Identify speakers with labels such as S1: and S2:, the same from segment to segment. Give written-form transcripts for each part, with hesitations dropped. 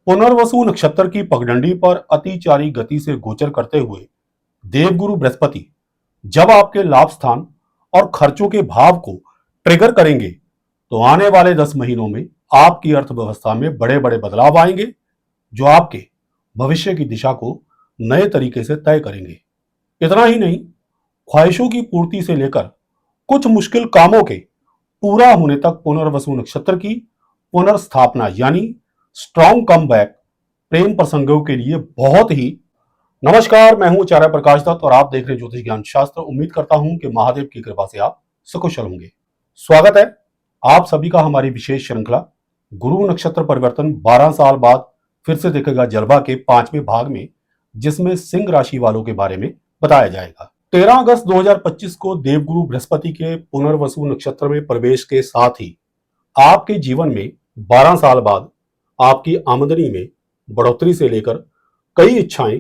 S1: पुनर्वसु नक्षत्र की पगडंडी पर अतिचारी गति से गोचर करते हुए देवगुरु बृहस्पति जब आपके लाभ स्थान और खर्चों के भाव को ट्रिगर करेंगे तो आने वाले 10 महीनों में आपकी अर्थव्यवस्था में बड़े बड़े बदलाव आएंगे जो आपके भविष्य की दिशा को नए तरीके से तय करेंगे। इतना ही नहीं, ख्वाहिशों की पूर्ति से लेकर कुछ मुश्किल कामों के पूरा होने तक पुनर्वसु नक्षत्र की पुनर्स्थापना यानी स्ट्रॉन्ग कम बैक प्रेम प्रसंगों के लिए बहुत ही। नमस्कार, मैं हूं आचार्य प्रकाश दत्त और आप देख रहे हैं ज्योतिष ज्ञान शास्त्र। उम्मीद करता हूं कि महादेव की कृपा से आप सकुशल होंगे। स्वागत है आप सभी का हमारी विशेष श्रृंखला गुरु नक्षत्र परिवर्तन 12 साल बाद फिर से देखेगा जलवा के 5वें भाग में, जिसमें सिंह राशि वालों के बारे में बताया जाएगा। 13 अगस्त 2025 को देवगुरु बृहस्पति के पुनर्वसु नक्षत्र में प्रवेश के साथ ही आपके जीवन में 12 साल बाद आपकी आमदनी में बढ़ोतरी से लेकर कई इच्छाएं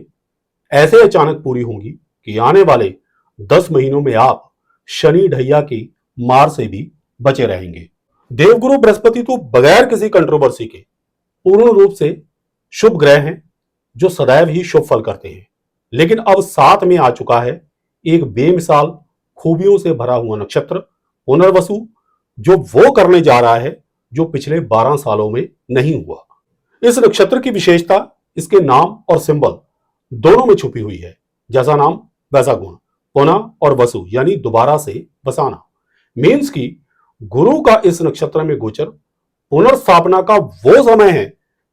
S1: ऐसे अचानक पूरी होंगी कि आने वाले 10 महीनों में आप शनि ढैया की मार से भी बचे रहेंगे। देवगुरु बृहस्पति तो बगैर किसी कंट्रोवर्सी के पूर्ण रूप से शुभ ग्रह हैं जो सदैव ही शुभ फल करते हैं, लेकिन अब साथ में आ चुका है एक बेमिसाल खूबियों से भरा हुआ नक्षत्र पुनर्वसु, जो वो करने जा रहा है जो पिछले 12 सालों में नहीं हुआ। इस नक्षत्र की विशेषता इसके नाम और सिंबल दोनों में छुपी हुई है। जैसा नाम वैसा गुण, पुनः और वसु यानी दोबारा से बसाना। मीन्स की गुरु का इस नक्षत्र में गोचर पुनर्स्थापना का वो समय है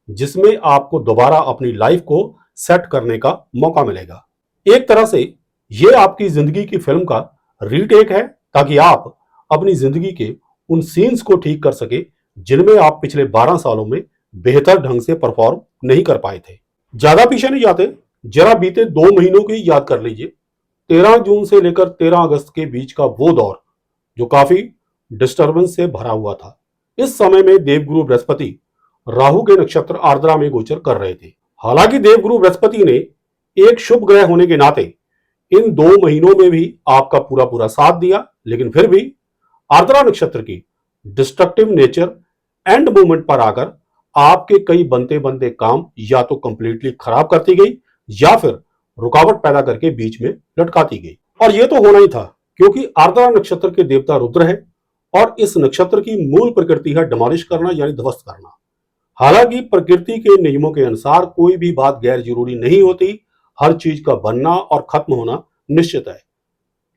S1: जिसमें आपको दोबारा अपनी लाइफ को सेट करने का मौका मिलेगा। एक तरह से यह आपकी जिंदगी की फिल्म का रीटेक है, ताकि आप अपनी जिंदगी के उन सीन्स को ठीक कर सके जिनमें आप पिछले 12 सालों में बेहतर ढंग से परफॉर्म नहीं कर पाए थे। ज्यादा पीछे नहीं जाते, जरा बीते 2 महीनों की याद कर लीजिए। 13 जून से लेकर 13 अगस्त के बीच का वो दौर जो काफी डिस्टर्बेंस से भरा हुआ था। इस समय में देवगुरु बृहस्पति राहु के नक्षत्र आर्द्रा में गोचर कर रहे थे। हालांकि देवगुरु बृहस्पति ने एक शुभ ग्रह होने के नाते इन 2 महीनों में भी आपका पूरा पूरा साथ दिया, लेकिन फिर भी आर्द्रा नक्षत्र की डिस्ट्रक्टिव नेचर एंड मूवमेंट पर आकर आपके कई बनते बनते काम या तो कंप्लीटली खराब करती गई या फिर रुकावट पैदा करके बीच में लटकाती गई। और यह तो होना ही था, क्योंकि आर्द्रा नक्षत्र के देवता रुद्र है और इस नक्षत्र की मूल प्रकृति है डिमोलिश करना यानी ध्वस्त करना। हालांकि प्रकृति के नियमों के अनुसार कोई भी बात गैर जरूरी नहीं होती, हर चीज का बनना और खत्म होना निश्चित है।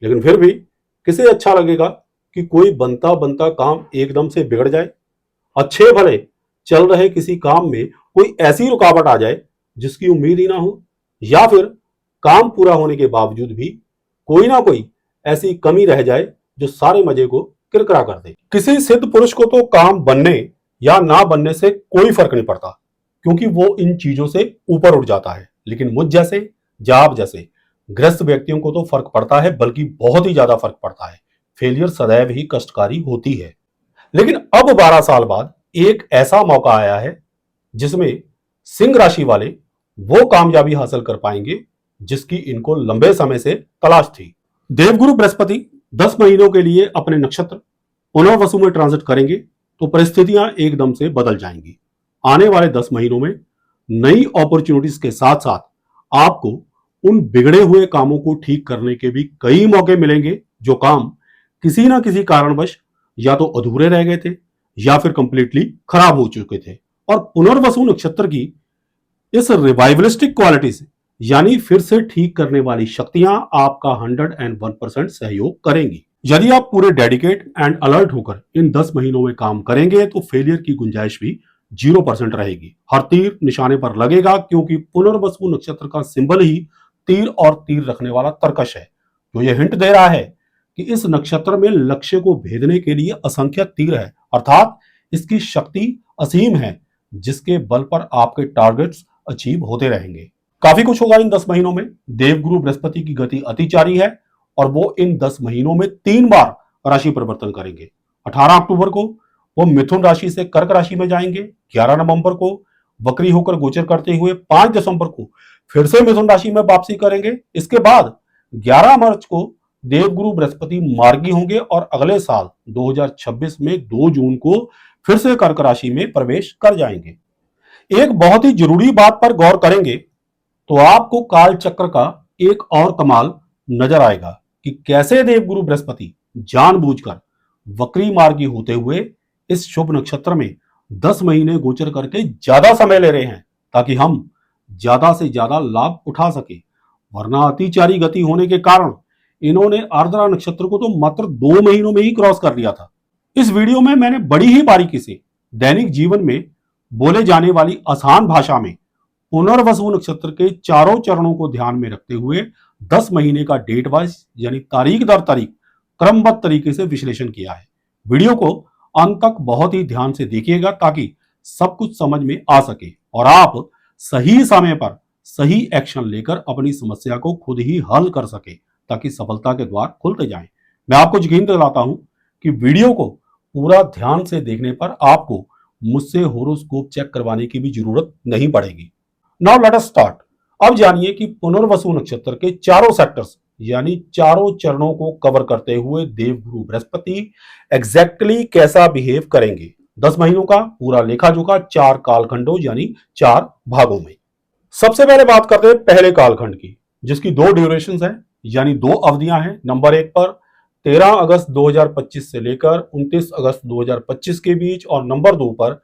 S1: लेकिन फिर भी किसे अच्छा लगेगा कि कोई बनता बनता काम एकदम से बिगड़ जाए। अच्छे भले चल रहे किसी काम में कोई ऐसी रुकावट आ जाए जिसकी उम्मीद ही ना हो, या फिर काम पूरा होने के बावजूद भी कोई ना कोई ऐसी कमी रह जाए जो सारे मजे को किरकिरा कर दे। किसी सिद्ध पुरुष को तो काम बनने या ना बनने से कोई फर्क नहीं पड़ता, क्योंकि वो इन चीजों से ऊपर उठ जाता है। लेकिन मुझ जैसे जाब जैसे ग्रस्त व्यक्तियों को तो फर्क पड़ता है, बल्कि बहुत ही ज्यादा फर्क पड़ता है। फेलियर सदैव ही कष्टकारी होती है। लेकिन अब 12 साल बाद एक ऐसा मौका आया है जिसमें सिंह राशि वाले वो कामयाबी हासिल कर पाएंगे जिसकी इनको लंबे समय से तलाश थी। देवगुरु बृहस्पति 10 महीनों के लिए अपने नक्षत्र पुनर्वसु में ट्रांजिट करेंगे तो परिस्थितियां एकदम से बदल जाएंगी। आने वाले 10 महीनों में नई अपॉर्चुनिटीज के साथ साथ आपको उन बिगड़े हुए कामों को ठीक करने के भी कई मौके मिलेंगे जो काम किसी ना किसी कारणवश या तो अधूरे रह गए थे या फिर कंप्लीटली खराब हो चुके थे। और पुनर्वसु नक्षत्र की इस रिवाइवलिस्टिक क्वालिटीज यानी फिर से ठीक करने वाली शक्तियां आपका 101% सहयोग करेंगी। यदि आप पूरे डेडिकेट एंड अलर्ट होकर इन 10 महीनों में काम करेंगे तो फेलियर की गुंजाइश भी 0% रहेगी। हर तीर निशाने पर लगेगा, क्योंकि पुनर्वसु नक्षत्र का सिंबल ही तीर और तीर रखने वाला तरकश है, जो यह हिंट दे रहा है कि इस नक्षत्र में लक्ष्य को भेदने के लिए असंख्य तीर है, अर्थात इसकी शक्ति असीम है, जिसके बल पर आपके टारगेट्स अचीव होते रहेंगे। काफी कुछ होगा इन 10 महीनों में। देवगुरु बृहस्पति की गति अतिचारी है और वो इन 10 महीनों में 3 बार राशि परिवर्तन करेंगे। 18 अक्टूबर को वो मिथुन राशि से कर्क राशि में जाएंगे, 11 नवंबर को वक्री होकर गोचर करते हुए 5 दिसंबर को फिर से मिथुन राशि में वापसी करेंगे। इसके बाद 11 मार्च को देवगुरु बृहस्पति मार्गी होंगे और अगले साल 2026 में 2 जून को फिर से कर्क राशि में प्रवेश कर जाएंगे। एक बहुत ही जरूरी बात पर गौर करेंगे तो आपको काल चक्र का एक और कमाल नजर आएगा कि कैसे देवगुरु बृहस्पति जानबूझकर वक्री मार्गी होते हुए इस शुभ नक्षत्र में 10 महीने गोचर करके ज्यादा समय ले रहे हैं ताकि हम ज्यादा से ज्यादा लाभ उठा सके। वरना अतिचारी गति होने के कारण इन्होंने आर्द्रा नक्षत्र को तो मात्र 2 महीनों में ही क्रॉस कर लिया था। इस वीडियो में मैंने बड़ी ही बारीकी से दैनिक जीवन में बोले जाने वाली आसान भाषा में पुनर्वसु नक्षत्र के चारों चरणों को ध्यान में रखते हुए 10 महीने का डेट वाइज यानी तारीख दर तारीख क्रमबद्ध तरीके से विश्लेषण किया है। वीडियो को अंत तक बहुत ही ध्यान से देखिएगा ताकि सब कुछ समझ में आ सके और आप सही समय पर सही एक्शन लेकर अपनी समस्या को खुद ही हल कर सके ताकि सफलता के द्वार खुलते जाएं। मैं आपको यकीन दिलाता हूं कि वीडियो को पूरा ध्यान से देखने पर आपको मुझसे होरोस्कोप चेक करवाने की भी जरूरत नहीं पड़ेगी। Now let us start. अब जानिए कि पुनर्वसु नक्षत्र के चारों सेक्टर्स यानी चारों चरणों को कवर करते हुए देवगुरु बृहस्पति एग्जैक्टली कैसा बिहेव करेंगे 10 महीनों का पूरा लेखा जोखा 4 कालखंडों यानी 4 भागों में। सबसे पहले बात करते हैं पहले कालखंड की जिसकी 2 ड्यूरेशन है यानी 2 अवधियां हैं। नंबर 1 पर 13 अगस्त 2025 से लेकर 29 अगस्त 2025 के बीच और नंबर 2 पर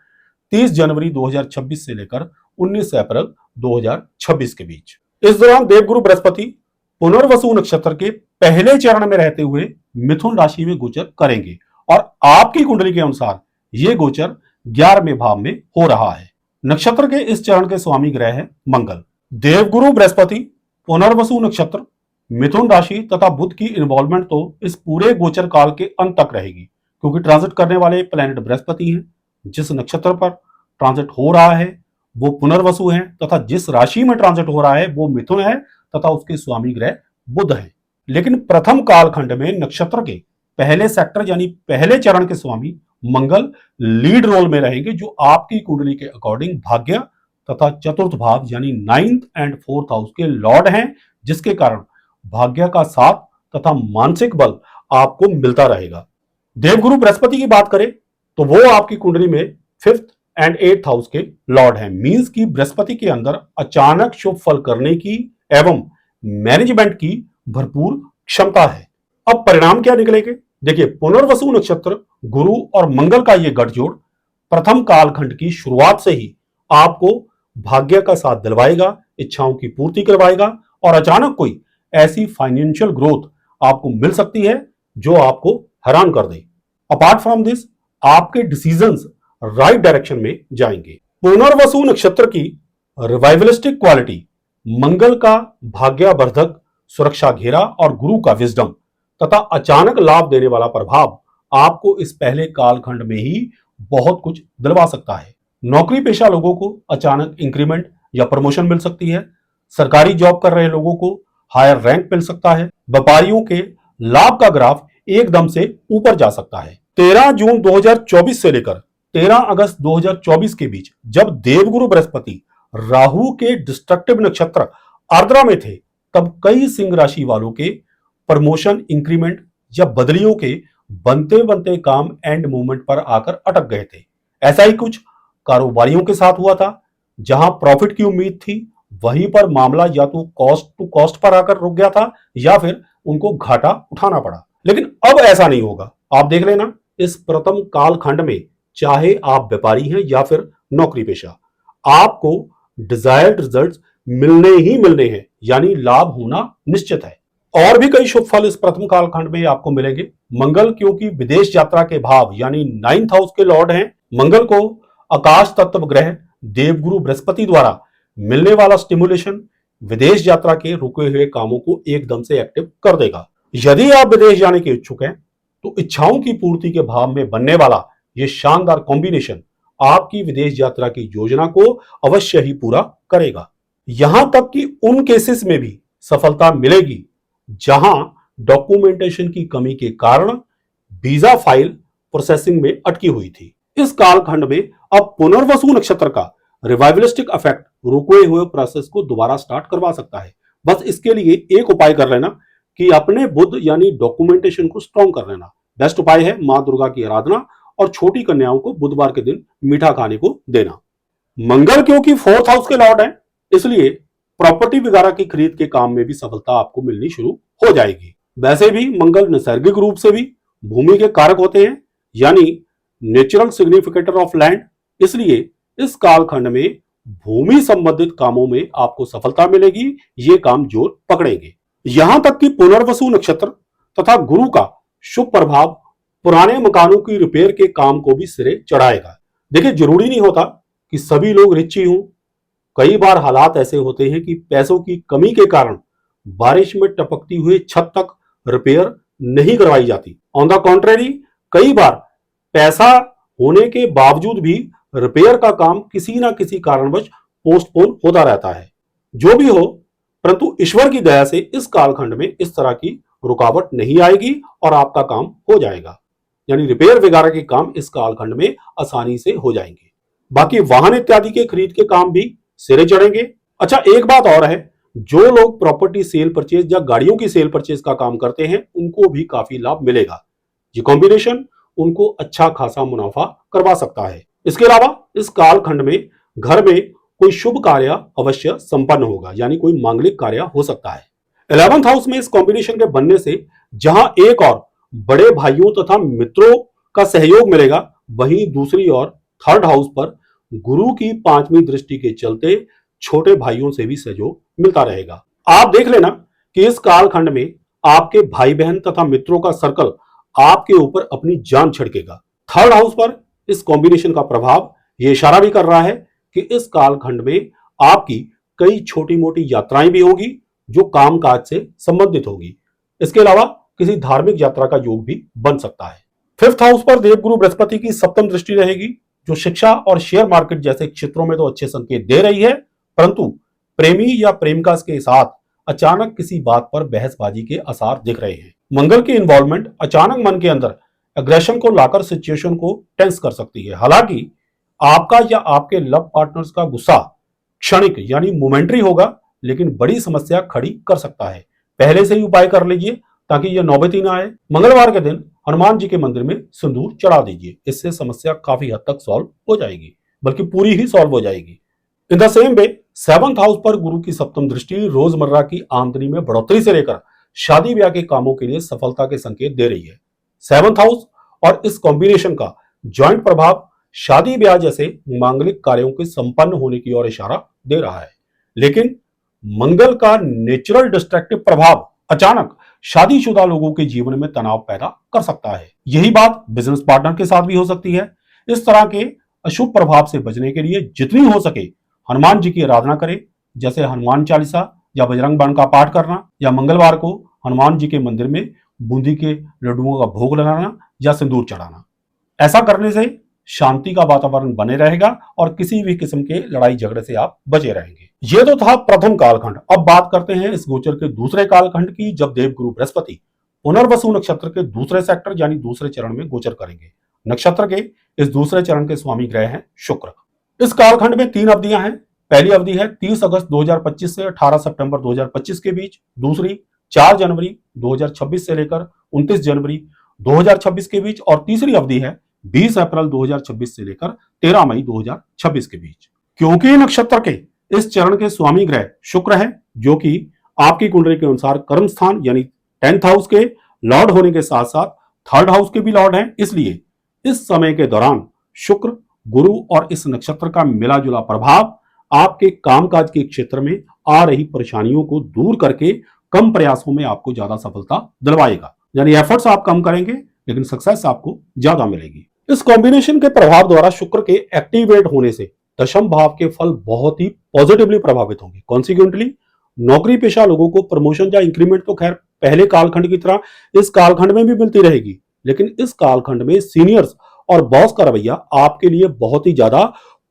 S1: 30 जनवरी 2026 से लेकर 19 अप्रैल 2026 के बीच। इस दौरान देवगुरु बृहस्पति पुनर्वसु नक्षत्र के पहले चरण में रहते हुए मिथुन राशि में गोचर करेंगे और आपकी कुंडली के अनुसार यह गोचर 11वें भाव में हो रहा है। नक्षत्र के इस चरण के स्वामी ग्रह है मंगल। देवगुरु बृहस्पति पुनर्वसु नक्षत्र मिथुन राशि तथा बुध की इन्वॉल्वमेंट तो इस पूरे गोचर काल के अंत तक रहेगी क्योंकि ट्रांजिट करने वाले प्लैनेट बृहस्पति हैं। जिस नक्षत्र पर ट्रांजिट हो रहा है वो पुनर्वसु है तथा जिस राशि में ट्रांजिट हो रहा है वो मिथुन है तथा उसके स्वामी ग्रह बुध है। लेकिन प्रथम कालखंड में नक्षत्र के पहले सेक्टर यानी पहले चरण के स्वामी मंगल लीड रोल में रहेंगे जो आपकी कुंडली के अकॉर्डिंग भाग्य तथा चतुर्थ भाव यानी 9th एंड 4th हाउस के लॉर्ड हैं जिसके कारण भाग्य का साथ तथा मानसिक बल आपको मिलता रहेगा। देवगुरु बृहस्पति की बात करें तो वो आपकी कुंडली में 5th एंड 8th हाउस के लॉर्ड हैं। मींस की बृहस्पति के अंदर अचानक शुभ फल करने की एवं मैनेजमेंट की भरपूर क्षमता है। अब परिणाम क्या निकलेंगे देखिए। पुनर्वसु नक्षत्र गुरु और मंगल का यह गठजोड़ प्रथम कालखंड की शुरुआत से ही आपको भाग्य का साथ दिलवाएगा, इच्छाओं की पूर्ति करवाएगा और अचानक कोई ऐसी फाइनेंशियल ग्रोथ आपको मिल सकती है जो आपको हैरान कर दे। अपार्ट फ्रॉम दिस आपके डिसीजंस राइट डायरेक्शन में जाएंगे। पुनर्वसु नक्षत्र की रिवाइवलिस्टिक क्वालिटी मंगल का भाग्यवर्धक सुरक्षा घेरा और गुरु का विजडम तथा अचानक लाभ देने वाला प्रभाव आपको इस पहले कालखंड में ही बहुत कुछ दिलवा सकता है। नौकरी पेशा लोगों को अचानक इंक्रीमेंट या प्रमोशन मिल सकती है। सरकारी जॉब कर रहे लोगों को हायर रैंक मिल सकता है। व्यापारियों के लाभ का ग्राफ एकदम से ऊपर जा सकता है। 13 जून 2024 से लेकर 13 अगस्त 2024 के बीच जब देवगुरु बृहस्पति राहु के डिस्ट्रक्टिव नक्षत्र आर्द्रा में थे तब कई सिंह राशि वालों के प्रमोशन, इंक्रीमेंट या बदलियों के बनते बनते काम एंड मूवमेंट पर आकर अटक गए थे। ऐसा ही कुछ कारोबारियों के साथ हुआ था। जहां प्रॉफिट की उम्मीद थी वहीं पर मामला या तो कॉस्ट टू कॉस्ट पर आकर रुक गया था या फिर उनको घाटा उठाना पड़ा। लेकिन अब ऐसा नहीं होगा। आप देख लेना इस प्रथम कालखंड में चाहे आप व्यापारी हैं या फिर नौकरी पेशा, आपको डिजायर्ड रिजल्ट्स मिलने ही मिलने हैं यानी लाभ होना निश्चित है। और भी कई शुभ फल इस प्रथम कालखंड में आपको मिलेंगे। मंगल क्योंकि विदेश यात्रा के भाव यानी 9th हाउस के लॉर्ड हैं, मंगल को आकाश तत्व ग्रह देवगुरु बृहस्पति द्वारा मिलने वाला स्टिमुलेशन विदेश यात्रा के रुके हुए कामों को एकदम से एक्टिव कर देगा। यदि आप विदेश जाने के इच्छुक हैं तो इच्छाओं की पूर्ति के भाव में बनने वाला यह शानदार कॉम्बिनेशन आपकी विदेश यात्रा की योजना को अवश्य ही पूरा करेगा। यहां तक कि उन केसेस में भी सफलता मिलेगी जहां डॉक्यूमेंटेशन की कमी के कारण वीजा फाइल प्रोसेसिंग में अटकी हुई थी। इस कालखंड में अब पुनर्वसु नक्षत्र का रिवाइवलिस्टिक इफेक्ट रुके हुए प्रोसेस को दोबारा स्टार्ट करवा सकता है। बस इसके लिए एक उपाय कर लेना कि अपने बुध यानी डॉक्यूमेंटेशन को स्ट्रॉन्ग कर लेना। बेस्ट उपाय है मां दुर्गा की आराधना और छोटी कन्याओं को बुधवार के दिन मीठा खाने को देना। मंगल क्योंकि फोर्थ हाउस के लॉर्ड हैं, इसलिए प्रॉपर्टी वगैरह की खरीद के काम में भी सफलता आपको मिलनी शुरू हो जाएगी। वैसे भी मंगल नैसर्गिक रूप से भी भूमि के कारक होते हैं, यानी नेचुरल सिग्निफिकेटर ऑफ लैंड। इसलिए इस कालखंड में भूमि संबंधित कामों में आपको सफलता मिलेगी, ये काम जोर पकड़ेंगे। यहां तक कि पुनर्वसु नक्षत्र तथा गुरु का शुभ प्रभाव पुराने मकानों की रिपेयर के काम को भी सिरे चढ़ाएगा। देखिए, जरूरी नहीं होता कि सभी लोग रिच ही हों। कई बार हालात ऐसे होते हैं कि पैसों की कमी के कारण बारिश में टपकती हुई छत तक रिपेयर नहीं करवाई जाती। ऑन द कॉन्ट्रेरी, कई बार पैसा होने के बावजूद भी रिपेयर का काम किसी ना किसी कारणवश पोस्टपोन होता रहता है। जो भी हो, परंतु ईश्वर की दया से इस कालखंड में इस तरह की रुकावट नहीं आएगी और आपका काम हो जाएगा। यानी रिपेयर वगैरह के काम इस कालखंड में आसानी से हो जाएंगे। बाकी वाहन इत्यादि के खरीद के काम भी सिरे चढ़ेंगे। अच्छा, एक बात और है, जो लोग प्रॉपर्टी सेल परचेज या गाड़ियों की सेल परचेज का काम करते हैं उनको भी काफी लाभ मिलेगा। ये कॉम्बिनेशन उनको अच्छा खासा मुनाफा करवा सकता है। इसके अलावा इस कालखंड में घर में कोई शुभ कार्य अवश्य संपन्न होगा, यानी कोई मांगलिक कार्य हो सकता है। 11th हाउस में इस कॉम्बिनेशन के बनने से जहां एक और बड़े भाइयों तथा मित्रों का सहयोग मिलेगा, वहीं दूसरी ओर थर्ड हाउस पर गुरु की 5वीं दृष्टि के चलते छोटे भाइयों से भी सहयोग मिलता रहेगा। आप देख लेना कि इस कालखंड में आपके भाई बहन तथा मित्रों का सर्कल आपके ऊपर अपनी जान छिड़केगा। थर्ड हाउस पर इस कॉम्बिनेशन का प्रभाव ये इशारा भी कर रहा है कि इस कालखंड में आपकी कई छोटी मोटी यात्राएं भी होगी जो कामकाज से संबंधित होगी। इसके अलावा किसी धार्मिक यात्रा का योग भी बन सकता है। फिफ्थ हाउस पर देवगुरु बृहस्पति की सप्तम दृष्टि रहेगी, जो शिक्षा और शेयर मार्केट जैसे क्षेत्रों में तो अच्छे संकेत दे रही है, परंतु प्रेमी या प्रेमिका के साथ अचानक किसी बात पर बहसबाजी के आसार दिख रहे हैं। मंगल की इन्वॉल्वमेंट अचानक मन के अंदर एग्रेशन को लाकर सिचुएशन को टेंस कर सकती है। हालांकि आपका या आपके लव पार्टनर्स का गुस्सा क्षणिक यानी मोमेंटरी होगा, लेकिन बड़ी समस्या खड़ी कर सकता है। पहले से ही उपाय कर लीजिए ताकि यह नौबत ही ना आए। मंगलवार के दिन हनुमान जी के मंदिर में सिंदूर चढ़ा दीजिए, इससे समस्या काफी हद तक सॉल्व हो जाएगी, बल्कि पूरी ही सॉल्व हो जाएगी। In the same way 7th house पर गुरु की सप्तम दृष्टि रोजमर्रा की आमदनी में बढ़ोतरी से लेकर शादी ब्याह के कामों के लिए सफलता के संकेत दे रही है। 7th हाउस और इस कॉम्बिनेशन का ज्वाइंट प्रभाव शादी ब्याह जैसे मांगलिक कार्यों के संपन्न होने की ओर इशारा दे रहा है। लेकिन मंगल का नेचुरल डिस्ट्रक्टिव प्रभाव अचानक शादीशुदा लोगों के जीवन में तनाव पैदा कर सकता है। यही बात बिजनेस पार्टनर के साथ भी हो सकती है। इस तरह के अशुभ प्रभाव से बचने के लिए जितनी हो सके हनुमान जी की आराधना करें, जैसे हनुमान चालीसा या बजरंग बाण का पाठ करना, या मंगलवार को हनुमान जी के मंदिर में बूंदी के लड्डुओं का भोग लगाना या सिंदूर चढ़ाना। ऐसा करने से शांति का वातावरण बने रहेगा और किसी भी किस्म के लड़ाई झगड़े से आप बचे रहेंगे। ये तो था प्रथम कालखंड। अब बात करते हैं इस गोचर के दूसरे कालखंड की, जब देवगुरु बृहस्पति पुनर्वसु नक्षत्र के दूसरे सेक्टर यानी दूसरे चरण में गोचर करेंगे। नक्षत्र के इस दूसरे चरण के स्वामी ग्रह हैं शुक्र। इस कालखंड में 3 अवधियां हैं। पहली अवधि है 30 अगस्त 2025 से 18 सितंबर 2025 के बीच, दूसरी 4 जनवरी 2026 से लेकर 29 जनवरी 2026 के बीच, और तीसरी अवधि है 20 अप्रैल 2026 से लेकर 13 मई 2026 के बीच। क्योंकि नक्षत्र के इस चरण के स्वामी ग्रह शुक्र है, जो कि आपकी कुंडली के अनुसार कर्म स्थान यानी 10th हाउस के लॉर्ड होने के साथ साथ 3rd हाउस के भी लॉर्ड हैं, इसलिए इस समय के दौरान शुक्र, गुरु और इस नक्षत्र का मिला जुला प्रभाव आपके कामकाज के क्षेत्र में आ रही परेशानियों को दूर करके कम प्रयासों में आपको ज्यादा सफलता दिलवाएगा। यानी एफर्ट्स आप कम करेंगे लेकिन सक्सेस आपको ज्यादा मिलेगी। इस कॉम्बिनेशन के प्रभाव द्वारा शुक्र के एक्टिवेट होने से दशम भाव के फल बहुत ही पॉजिटिवली प्रभावित होंगे। कॉन्सिक्वेंटली नौकरी पेशा लोगों को प्रमोशन या इंक्रीमेंट तो खैर पहले कालखंड की तरह इस कालखंड में भी मिलती रहेगी, लेकिन इस कालखंड में सीनियर्स और बॉस का रवैया आपके लिए बहुत ही ज्यादा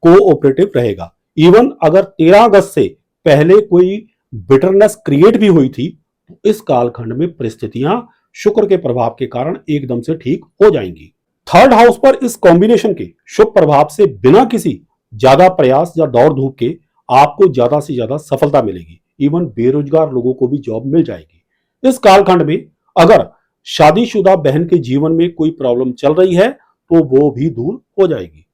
S1: कोऑपरेटिव रहेगा। इवन अगर 13 अगस्त से पहले कोई बिटरनेस क्रिएट भी हुई थी, तो इस कालखंड में परिस्थितियां शुक्र के प्रभाव के कारण एकदम से ठीक हो जाएंगी। 3rd हाउस पर इस कॉम्बिनेशन के शुभ प्रभाव से बिना किसी ज्यादा प्रयास या दौड़ धूप के आपको ज्यादा से ज्यादा सफलता मिलेगी। इवन बेरोजगार लोगों को भी जॉब मिल जाएगी। इस कालखंड में अगर शादीशुदा बहन के जीवन में कोई प्रॉब्लम चल रही है तो वो भी दूर हो जाएगी।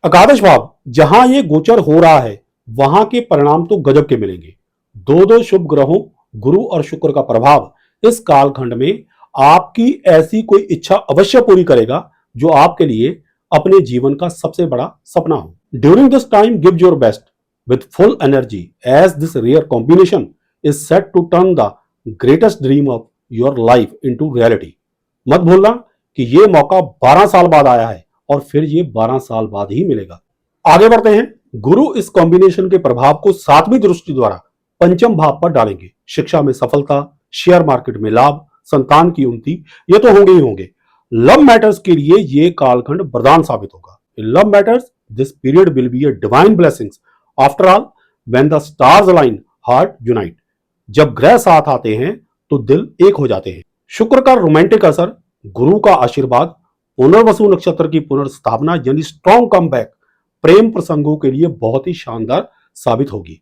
S1: एकादश भाव जहां ये गोचर हो रहा है वहां के परिणाम तो गजब के मिलेंगे। दो दो शुभ ग्रहों गुरु और शुक्र का प्रभाव इस कालखंड में आपकी ऐसी कोई इच्छा अवश्य पूरी करेगा जो आपके लिए अपने जीवन का सबसे बड़ा सपना हो। During this time give your best with full energy as this rare combination is set to turn the greatest dream of your life into reality। मत भूलना कि ये मौका 12 साल बाद आया है और फिर ये 12 साल बाद ही मिलेगा। आगे बढ़ते हैं। गुरु इस कॉम्बिनेशन के प्रभाव को 7वीं दृष्टि द्वारा पंचम भाव पर डालेंगे। शिक्षा में सफलता, शेयर मार्केट में लाभ, संतान की उन्नति, ये तो होंगे ही होंगे। लव मैटर्स के लिए ये कालखंड वरदान साबित होगा। In love matters this period will be a divine blessings after all when the stars align heart unite. जब ग्रह साथ आते हैं तो दिल एक हो जाते हैं। शुक्र का रोमांटिक असर, गुरु का आशीर्वाद, पुनर्वसु नक्षत्र की पुनर्स्थापना यानी स्ट्रॉन्ग कमबैक प्रेम प्रसंगों के लिए बहुत ही शानदार साबित होगी।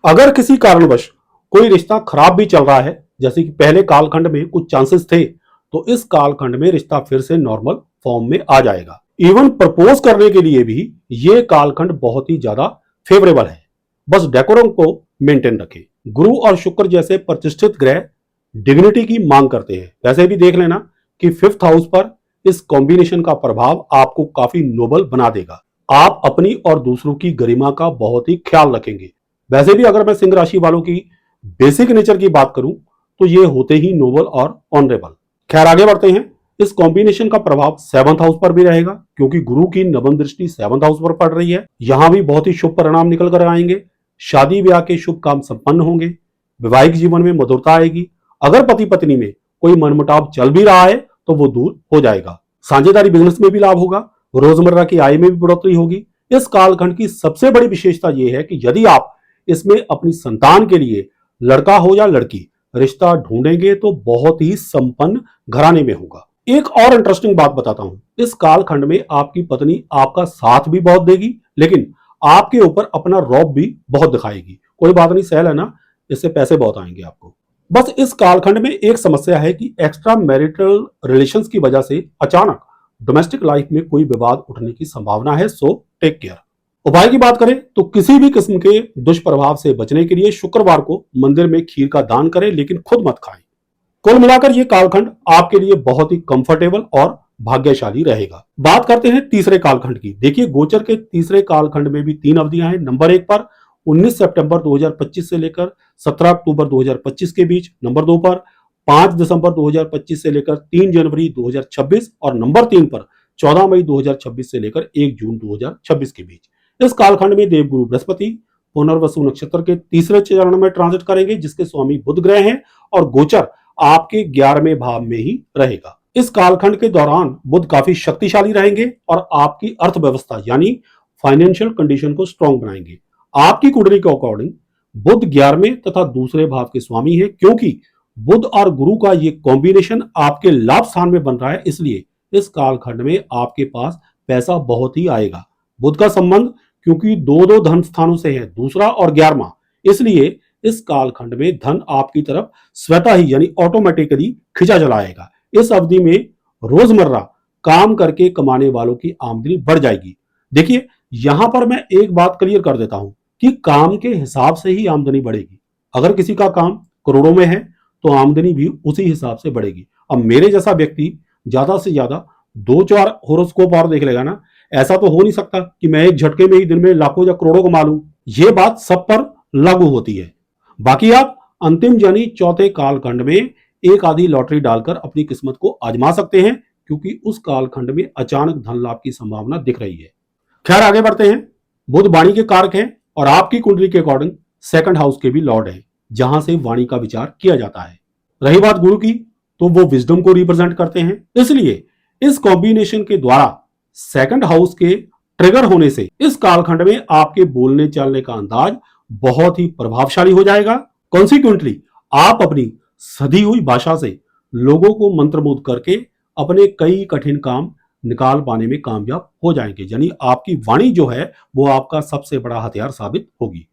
S1: अगर किसी कारणवश कोई रिश्ता खराब भी चल रहा है, जैसे कि पहले कालखंड में कुछ चांसेस थे, तो इस कालखंड में रिश्ता फिर से नॉर्मल फॉर्म में आ जाएगा। इवन प्रपोज करने के लिए भी ये कालखंड बहुत ही ज्यादा फेवरेबल है। बस डेकोरम को मेंटेन रखें। गुरु और शुक्र जैसे प्रतिष्ठित ग्रह डिग्निटी की मांग करते हैं। वैसे भी देख लेना कि 5th हाउस पर इस कॉम्बिनेशन का प्रभाव आपको काफी नोबल बना देगा। आप अपनी और दूसरों की गरिमा का बहुत ही ख्याल रखेंगे। वैसे भी अगर मैं सिंह राशि वालों की बेसिक नेचर की बात करूं तो ये होते ही नोबल और ऑनरेबल। खैर आगे बढ़ते हैं। इस कॉम्बिनेशन का प्रभाव 7th हाउस पर भी रहेगा क्योंकि गुरु की नवम दृष्टि 7th हाउस पर पड़ रही है। यहां भी बहुत ही शुभ परिणाम निकल कर आएंगे। शादी ब्याह के शुभ काम संपन्न होंगे। वैवाहिक जीवन में मधुरता आएगी। अगर पति पत्नी में कोई मनमुटाव चल भी रहा है तो वो दूर हो जाएगा। साझेदारी बिजनेस में भी लाभ होगा। रोजमर्रा की आय में भी बढ़ोतरी होगी। इस कालखंड की सबसे बड़ी विशेषता यह है कि यदि आप इसमें अपनी संतान के लिए लड़का हो या लड़की रिश्ता ढूंढेंगे तो बहुत ही संपन्न घराने में होगा। एक और इंटरेस्टिंग बात बताता हूं। इस कालखंड में आपकी पत्नी आपका साथ भी बहुत देगी, लेकिन आपके ऊपर अपना रौब भी बहुत दिखाएगी। कोई बात नहीं, सहल है ना, इससे पैसे बहुत आएंगे आपको। बस इस कालखंड में एक समस्या है कि एक्स्ट्रा मैरिटल रिलेशंस की वजह से अचानक डोमेस्टिक लाइफ में कोई विवाद उठने की संभावना है, सो टेक केयर। उपाय की बात करें तो किसी भी किस्म के दुष्प्रभाव से बचने के लिए शुक्रवार को मंदिर में खीर का दान करें, लेकिन खुद मत खाएं। कुल मिलाकर ये कालखंड आपके लिए बहुत ही कंफर्टेबल और भाग्यशाली रहेगा। बात करते हैं तीसरे कालखंड की। देखिए, गोचर के तीसरे कालखंड में भी 3 अवधियां हैं। नंबर 1 पर 19 सितंबर 2025 से लेकर 17 अक्टूबर 2025 के बीच, नंबर 2 पर 5 दिसंबर 2025 से लेकर 3 जनवरी 2026 और नंबर 3 पर 14 मई 2026 से लेकर 1 जून 2026 के बीच। इस कालखंड में देवगुरु बृहस्पति पुनर्वसु नक्षत्र के तीसरे चरण में ट्रांजिट करेंगे, जिसके स्वामी बुध ग्रह हैं, और गोचर आपके 11वें भाव में ही रहेगा। इस कालखंड के दौरान बुध काफी शक्तिशाली रहेंगे और आपकी अर्थव्यवस्था यानी फाइनेंशियल कंडीशन को स्ट्रॉन्ग बनाएंगे। आपकी कुंडली के अकॉर्डिंग बुध 11वें तथा दूसरे भाव के स्वामी है। क्योंकि बुध और गुरु का ये कॉम्बिनेशन आपके लाभ स्थान में बन रहा है, इसलिए इस कालखंड में आपके पास पैसा बहुत ही आएगा। बुध का संबंध क्योंकि दो धन स्थानों से है, दूसरा और 11वां, इसलिए इस कालखंड में धन आपकी तरफ स्वतः ही यानी ऑटोमेटिकली खिंचा चला आएगा। इस अवधि में रोजमर्रा काम करके कमाने वालों की आमदनी बढ़ जाएगी। देखिए, यहां पर मैं एक बात क्लियर कर देता हूं कि काम के हिसाब से ही आमदनी बढ़ेगी। अगर किसी का काम करोड़ों में है तो आमदनी भी उसी हिसाब से बढ़ेगी। अब मेरे जैसा व्यक्ति ज्यादा से ज्यादा 2-4 होरोस्कोप और देख लेगा ना, ऐसा तो हो नहीं सकता कि मैं एक झटके में ही दिन में लाखों या करोड़ों कमा लूं। ये बात सब पर लागू होती है। बाकी आप अंतिम यानी चौथे कालखंड में एक आधी लॉटरी डालकर अपनी किस्मत को आजमा सकते हैं, क्योंकि उस कालखंड में अचानक धन लाभ की संभावना दिख रही है। खैर आगे बढ़ते हैं। बुध वाणी के कारक हैं और आपकी कुंडली के अकॉर्डिंग 2nd हाउस के भी लॉर्ड है, जहां से वाणी का विचार किया जाता है। रही बात गुरु की, तो वो विजडम को रिप्रेजेंट करते हैं। इसलिए इस कॉम्बिनेशन के द्वारा 2nd हाउस के ट्रिगर होने से इस कालखंड में आपके बोलने चालने का अंदाज बहुत ही प्रभावशाली हो जाएगा। कॉन्सिक्वेंटली आप अपनी सधी हुई भाषा से लोगों को मंत्रमुग्ध करके अपने कई कठिन काम निकाल पाने में कामयाब हो जाएंगे। यानी आपकी वाणी जो है वो आपका सबसे बड़ा हथियार साबित होगी।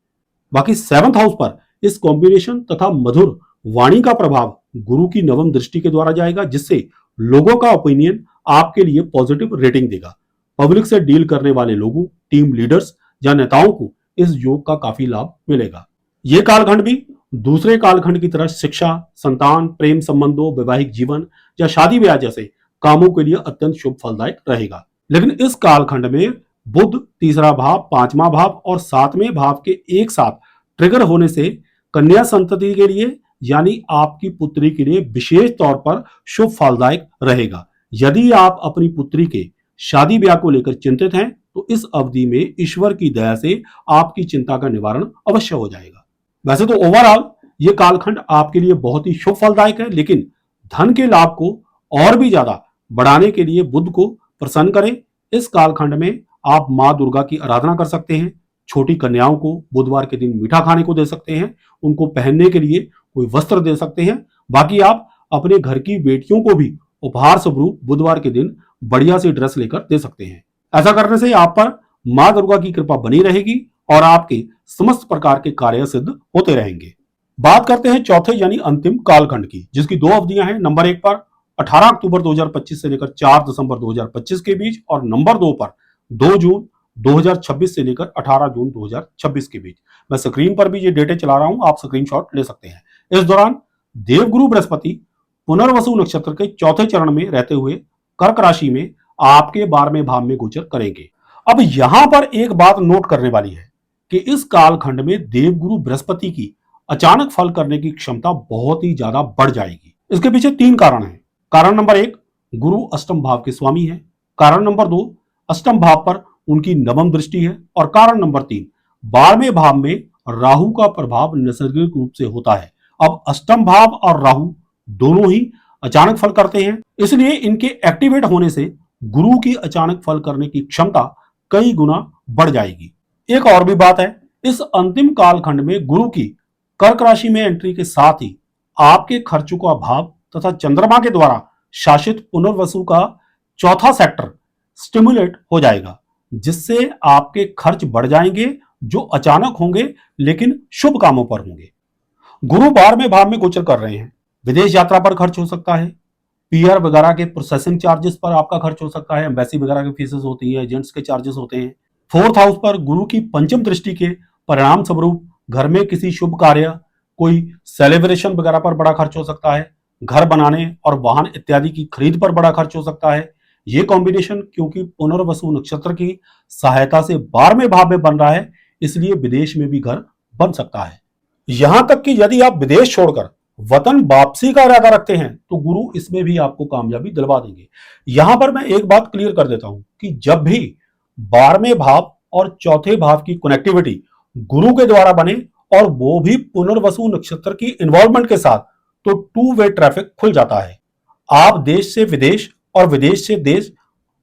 S1: बाकी 7th हाउस पर इस कॉम्बिनेशन तथा मधुर वाणी का प्रभाव गुरु की नवम दृष्टि के द्वारा जाएगा, जिससे लोगों का ओपिनियन आपके लिए पॉजिटिव रेटिंग देगा। पब्लिक से डील करने वाले लोगों, टीम लीडर्स या नेताओं को इस योग का काफी लाभ मिलेगा। ये कालखंड भी दूसरे कालखंड की तरह शिक्षा, संतान, प्रेम संबंधों, वैवाहिक जीवन या शादी ब्याह जैसे कामों के लिए अत्यंत शुभ फलदायक रहेगा। लेकिन इस कालखंड में बुध तीसरा भाव, पांचवा भाव और सातवें भाव के एक साथ ट्रिगर होने से कन्या संतति के लिए यानी आपकी पुत्री के लिए विशेष तौर पर शुभ फलदायक रहेगा। यदि आप अपनी पुत्री के शादी ब्याह को लेकर चिंतित हैं तो इस अवधि में ईश्वर की दया से आपकी चिंता का निवारण अवश्य हो जाएगा। वैसे तो ओवरऑल ये कालखंड आपके लिए बहुत ही शुभ फलदायक है, लेकिन धन के लाभ को और भी ज्यादा बढ़ाने के लिए बुध को प्रसन्न करें। इस कालखंड में आप मां दुर्गा की आराधना कर सकते हैं, छोटी कन्याओं को बुधवार के दिन मीठा खाने को दे सकते हैं, उनको पहनने के लिए कोई वस्त्र दे सकते हैं। बाकी आप अपने घर की बेटियों को भी उपहार स्वरूप बुधवार के दिन बढ़िया सी ड्रेस लेकर दे सकते हैं। ऐसा करने से आप पर मां दुर्गा की कृपा बनी रहेगी और आपके समस्त प्रकार के कार्य सिद्ध होते रहेंगे। बात करते हैं चौथे यानी अंतिम कालखंड की, जिसकी दो अवधियां हैं। नंबर 1 पर 18 अक्टूबर 2025 से लेकर 4 दिसंबर 2025 के बीच और नंबर 2 पर 2 जून 2026 से लेकर 18 जून 2026 के बीच। मैं स्क्रीन पर भी ये डेटे चला रहा हूं, आप स्क्रीनशॉट ले सकते हैं। इस दौरान देवगुरु बृहस्पति पुनर्वसु नक्षत्र के चौथे चरण में रहते हुए कर्क राशि में आपके 12वें भाव में गोचर करेंगे। अब यहां पर एक बात नोट करने वाली है कि इस कालखंड में देवगुरु बृहस्पति की अचानक फल करने की क्षमता बहुत ही ज्यादा बढ़ जाएगी। इसके पीछे 3 कारण हैं। कारण नंबर 1, गुरु अष्टम भाव के स्वामी है। कारण नंबर 2, अष्टम भाव पर उनकी नवम दृष्टि है। और कारण नंबर 3, 12वें भाव में राहु का प्रभाव नैसर्गिक रूप से होता है। अब अष्टम भाव और राहु दोनों ही अचानक फल करते हैं, इसलिए इनके एक्टिवेट होने से गुरु की अचानक फल करने की क्षमता कई गुना बढ़ जाएगी। एक और भी बात है, इस अंतिम कालखंड में गुरु की कर्क राशि में एंट्री के साथ ही आपके खर्चों का भाव तथा चंद्रमा के द्वारा शासित पुनर्वसु का चौथा सेक्टर स्टिमुलेट हो जाएगा, जिससे आपके खर्च बढ़ जाएंगे जो अचानक होंगे लेकिन शुभ कामों पर होंगे। गुरु 12वें भाव में गोचर कर रहे हैं, विदेश यात्रा पर खर्च हो सकता है, पीआर वगैरह के प्रोसेसिंग चार्जेस पर आपका खर्च हो सकता है, एम्बेसी वगैरह की फीसेस होती है, एजेंट्स के चार्जेस होते हैं। 4th हाउस पर गुरु की पंचम दृष्टि के परिणाम स्वरूप घर में किसी शुभ कार्य, कोई सेलिब्रेशन वगैरह पर बड़ा खर्च हो सकता है, घर बनाने और वाहन इत्यादि की खरीद पर बड़ा खर्च हो सकता है। ये कॉम्बिनेशन क्योंकि पुनर्वसु नक्षत्र की सहायता से 12वें भाव में बन रहा है, इसलिए विदेश में भी घर बन सकता है। यहां तक कि यदि आप विदेश छोड़कर वतन वापसी का इरादा रखते हैं तो गुरु इसमें भी आपको कामयाबी दिलवा देंगे। यहां पर मैं एक बात क्लियर कर देता हूं कि जब भी 12वें भाव और चौथे भाव की कनेक्टिविटी गुरु के द्वारा बने और वो भी पुनर्वसु नक्षत्र की इन्वॉल्वमेंट के साथ, तो 2 वे ट्रैफिक खुल जाता है। आप देश से विदेश और विदेश से देश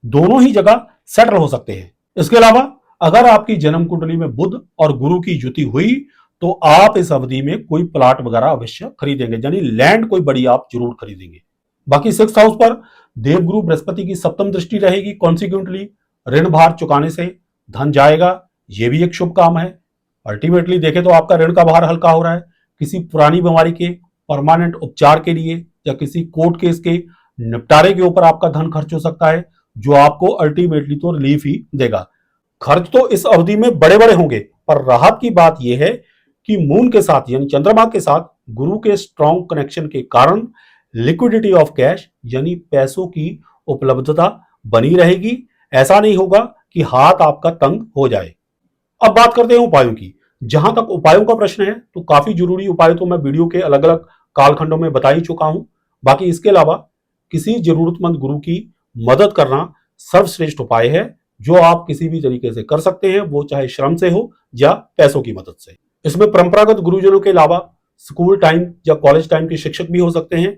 S1: दोनों ही जगह सेटल हो सकते हैं। इसके अलावा अगर आपकी जन्म कुंडली में बुध और गुरु की युति हुई तो आप इस अवधि में कोई प्लाट वगैरह अवश्य खरीदेंगे, यानी लैंड कोई बड़ी आप जरूर खरीदेंगे। बाकी 6th हाउस पर देवगुरु बृहस्पति की सप्तम दृष्टि रहेगी, कॉन्सिक्वेंटली ऋण भार चुकाने से धन जाएगा, यह भी एक शुभ काम है। अल्टीमेटली देखें तो आपका ऋण का भार हल्का हो रहा है। किसी पुरानी बीमारी के परमानेंट उपचार के लिए या किसी कोर्ट केस के निपटारे के ऊपर आपका धन खर्च हो सकता है, जो आपको अल्टीमेटली तो रिलीफ ही देगा। खर्च तो इस अवधि में बड़े बड़े होंगे, पर राहत की बात यह है कि मून के साथ यानी चंद्रमा के साथ गुरु के स्ट्रॉन्ग कनेक्शन के कारण लिक्विडिटी ऑफ कैश यानी पैसों की उपलब्धता बनी रहेगी। ऐसा नहीं होगा कि हाथ आपका तंग हो जाए। अब बात करते हैं उपायों की। जहां तक उपायों का प्रश्न है तो काफी जरूरी उपाय तो मैं वीडियो के अलग अलग कालखंडों में बता ही चुका हूं। बाकी इसके अलावा किसी जरूरतमंद गुरु की मदद करना सर्वश्रेष्ठ उपाय है, जो आप किसी भी तरीके से कर सकते हैं, वो चाहे श्रम से हो या पैसों की मदद से। इसमें परंपरागत गुरुजनों के अलावा स्कूल टाइम या कॉलेज टाइम के शिक्षक भी हो सकते हैं,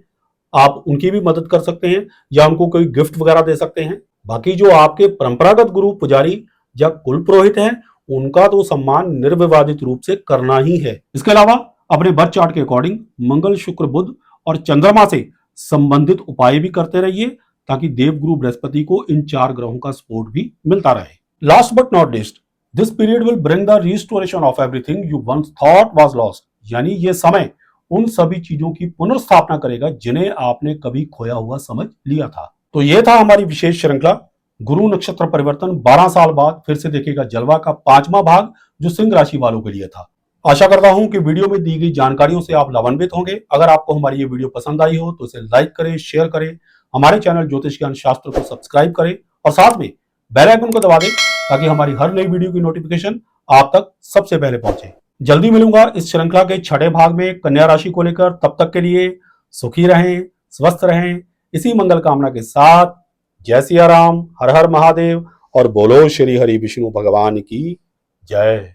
S1: आप उनकी भी मदद कर सकते हैं या उनको कोई गिफ्ट वगैरह दे सकते हैं। बाकी जो आपके परंपरागत गुरु, पुजारी या कुल पुरोहित हैं, उनका तो सम्मान निर्विवादित रूप से करना ही है। इसके अलावा अपने बर्थ चार्ट के अकॉर्डिंग मंगल, शुक्र, बुध और चंद्रमा से संबंधित उपाय भी करते रहिए, ताकि देवगुरु बृहस्पति को इन 4 ग्रहों का सपोर्ट भी मिलता रहे। Last but not least, this period will bring the restoration of everything you once thought was lost, यानी ये समय उन सभी चीजों की पुनर्स्थापना करेगा जिन्हें आपने कभी खोया हुआ समझ लिया था। तो ये था हमारी विशेष श्रृंखला गुरु नक्षत्र परिवर्तन 12 साल बाद फिर से देखेगा जलवा का 5वां भाग, जो सिंह राशि वालों के लिए था। आशा करता हूं कि वीडियो में दी गई जानकारियों से आप लाभान्वित होंगे। अगर आपको हमारी ये वीडियो पसंद आई हो तो इसे लाइक करें, शेयर करें, हमारे चैनल ज्योतिष ज्ञान शास्त्र को सब्सक्राइब करें और साथ में बेल आइकन को दबा दें ताकि हमारी हर नई वीडियो की नोटिफिकेशन आप तक सबसे पहले पहुंचे। जल्दी मिलूंगा इस श्रृंखला के 6ठे भाग में कन्या राशि को लेकर। तब तक के लिए सुखी रहें, स्वस्थ रहें, इसी मंगल कामना के साथ जय सिया राम, हर हर महादेव और बोलो श्री हरि विष्णु भगवान की जय।